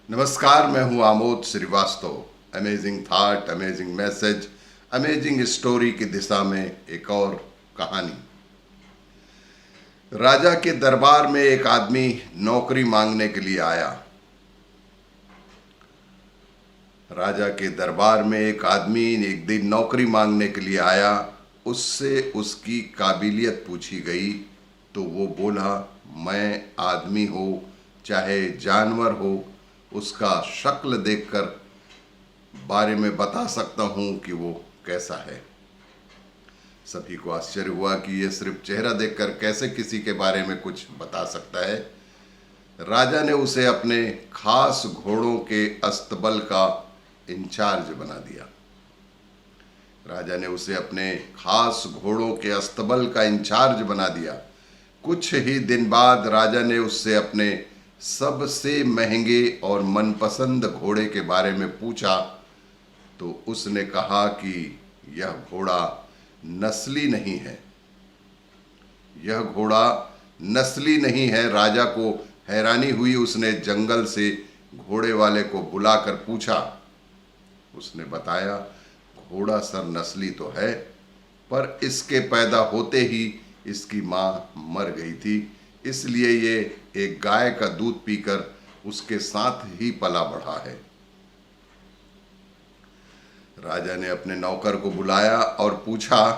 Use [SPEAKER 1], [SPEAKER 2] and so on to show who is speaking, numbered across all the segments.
[SPEAKER 1] नमस्कार, मैं हूं Amod Srivastava. Amazing thought, amazing message, amazing story की दिशा में एक और कहानी। राजा के दरबार में एक आदमी नौकरी मांगने के लिए आया। राजा के दरबार में एक आदमी एक दिन नौकरी मांगने के लिए आया। उससे उसकी काबिलियत पूछी गई तो वो बोला, मैं आदमी हो चाहे जानवर हो, उसका शक्ल देखकर बारे में बता सकता हूं कि वो कैसा है। सभी को आश्चर्य हुआ कि ये सिर्फ चेहरा देखकर कैसे किसी के बारे में कुछ बता सकता है। राजा ने उसे अपने खास घोड़ों के अस्तबल का इंचार्ज बना दिया। राजा ने उसे अपने खास घोड़ों के अस्तबल का इंचार्ज बना दिया। कुछ ही दिन बाद राजा ने उससे अपने सबसे महंगे और मनपसंद घोड़े के बारे में पूछा तो उसने कहा कि यह घोड़ा नस्ली नहीं है। यह घोड़ा नस्ली नहीं है। राजा को हैरानी हुई। उसने जंगल से घोड़े वाले को बुलाकर पूछा। उसने बताया, घोड़ा सर नस्ली तो है, पर इसके पैदा होते ही इसकी माँ मर गई थी, इसलिए ये एक गाय का दूध पीकर उसके साथ ही पला बढ़ा है। राजा ने अपने नौकर को बुलाया और पूछा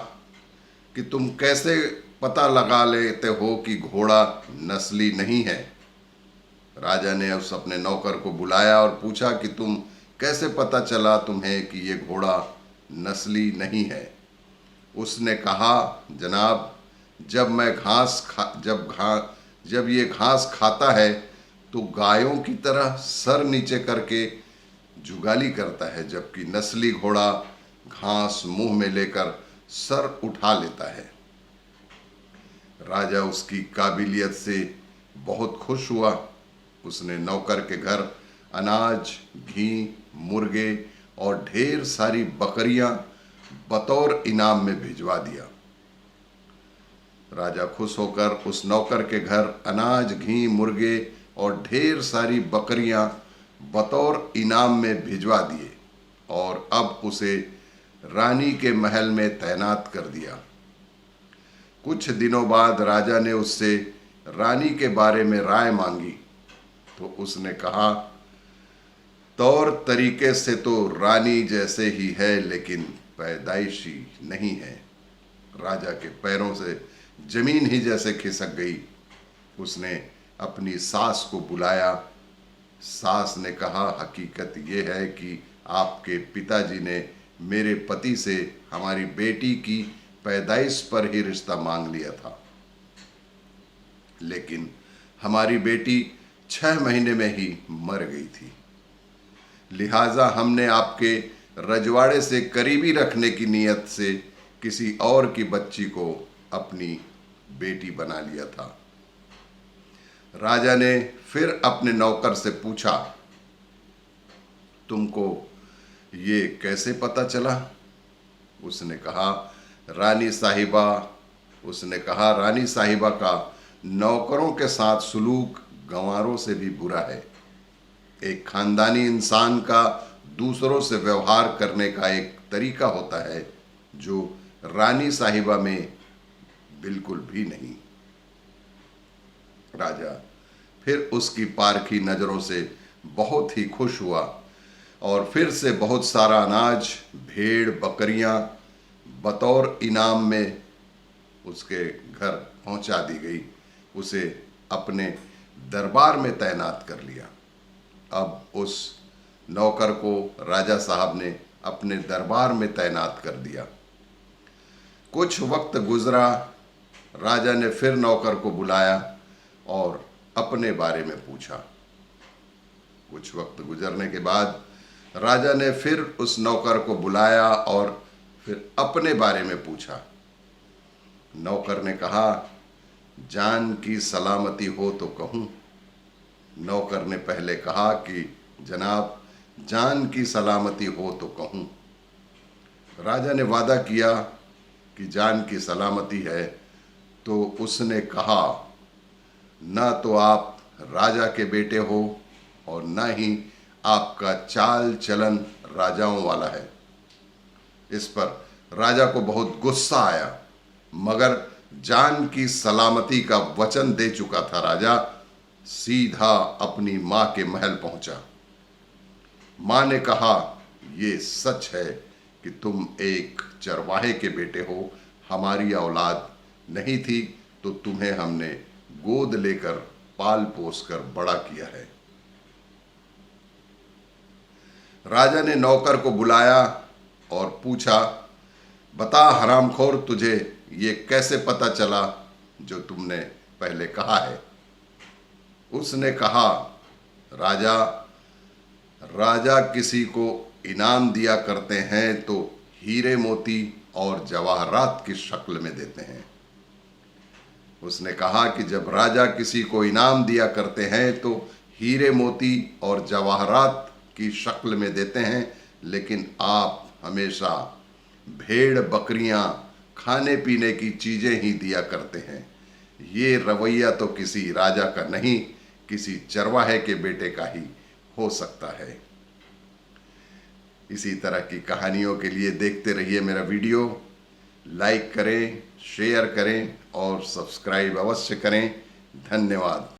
[SPEAKER 1] कि तुम कैसे पता लगा लेते हो कि घोड़ा नस्ली नहीं है। राजा ने उस अपने नौकर को बुलाया और पूछा कि तुम कैसे पता चला तुम्हें कि ये घोड़ा नस्ली नहीं है। उसने कहा, जनाब, जब ये घास खाता है तो गायों की तरह सर नीचे करके जुगाली करता है, जबकि नस्ली घोड़ा घास मुंह में लेकर सर उठा लेता है। राजा उसकी काबिलियत से बहुत खुश हुआ। उसने नौकर के घर अनाज, घी, मुर्गे और ढेर सारी बकरियां बतौर इनाम में भिजवा दिया। राजा खुश होकर उस नौकर के घर अनाज, घी, मुर्गे और ढेर सारी बकरियां बतौर इनाम में भिजवा दिए और अब उसे रानी के महल में तैनात कर दिया। कुछ दिनों बाद राजा ने उससे रानी के बारे में राय मांगी तो उसने कहा, तौर तरीके से तो रानी जैसे ही है, लेकिन पैदाइशी नहीं है। राजा के पैरों से जमीन ही जैसे खिसक गई। उसने अपनी सास को बुलाया। सास ने कहा, हकीकत ये है कि आपके पिताजी ने मेरे पति से हमारी बेटी की पैदाइश पर ही रिश्ता मांग लिया था, लेकिन हमारी बेटी 6 महीने में ही मर गई थी। लिहाजा हमने आपके रजवाड़े से करीबी रखने की नीयत से किसी और की बच्ची को अपनी बेटी बना लिया था। राजा ने फिर अपने नौकर से पूछा, तुमको ये कैसे पता चला? उसने कहा, रानी साहिबा का नौकरों के साथ सुलूक गंवारों से भी बुरा है। एक खानदानी इंसान का दूसरों से व्यवहार करने का एक तरीका होता है जो रानी साहिबा में बिल्कुल भी नहीं। राजा फिर उसकी पारखी नजरों से बहुत ही खुश हुआ और फिर से बहुत सारा अनाज, भेड़, बकरियां बतौर इनाम में उसके घर पहुंचा दी गई। उसे अपने दरबार में तैनात कर लिया। अब उस नौकर को राजा साहब ने अपने दरबार में तैनात कर दिया। कुछ वक्त गुजरा। राजा ने फिर नौकर को बुलाया और अपने बारे में पूछा। कुछ वक्त गुजरने के बाद राजा ने फिर उस नौकर को बुलाया और फिर अपने बारे में पूछा। नौकर ने कहा, जान की सलामती हो तो कहूं। नौकर ने पहले कहा कि जनाब, जान की सलामती हो तो कहूं। राजा ने वादा किया कि जान की सलामती है, तो उसने कहा, ना तो आप राजा के बेटे हो और न ही आपका चाल चलन राजाओं वाला है। इस पर राजा को बहुत गुस्सा आया, मगर जान की सलामती का वचन दे चुका था राजा सीधा अपनी माँ के महल पहुंचा। माँ ने कहा, ये सच है कि तुम एक चरवाहे के बेटे हो, हमारी औलाद नहीं थी तो तुम्हें हमने गोद लेकर पाल पोस कर बड़ा किया है। राजा ने नौकर को बुलाया और पूछा, बता हरामखोर, तुझे ये कैसे पता चला जो तुमने पहले कहा है? उसने कहा, राजा किसी को इनाम दिया करते हैं तो हीरे मोती और जवाहरात की शक्ल में देते हैं। उसने कहा कि जब राजा किसी को इनाम दिया करते हैं तो हीरे मोती और जवाहरात की शक्ल में देते हैं, लेकिन आप हमेशा भेड़ बकरियां, खाने पीने की चीजें ही दिया करते हैं। ये रवैया तो किसी राजा का नहीं, किसी चरवाहे के बेटे का ही हो सकता है। इसी तरह की कहानियों के लिए देखते रहिए मेरा वीडियो। लाइक करें, शेयर करें और सब्सक्राइब अवश्य करें। धन्यवाद।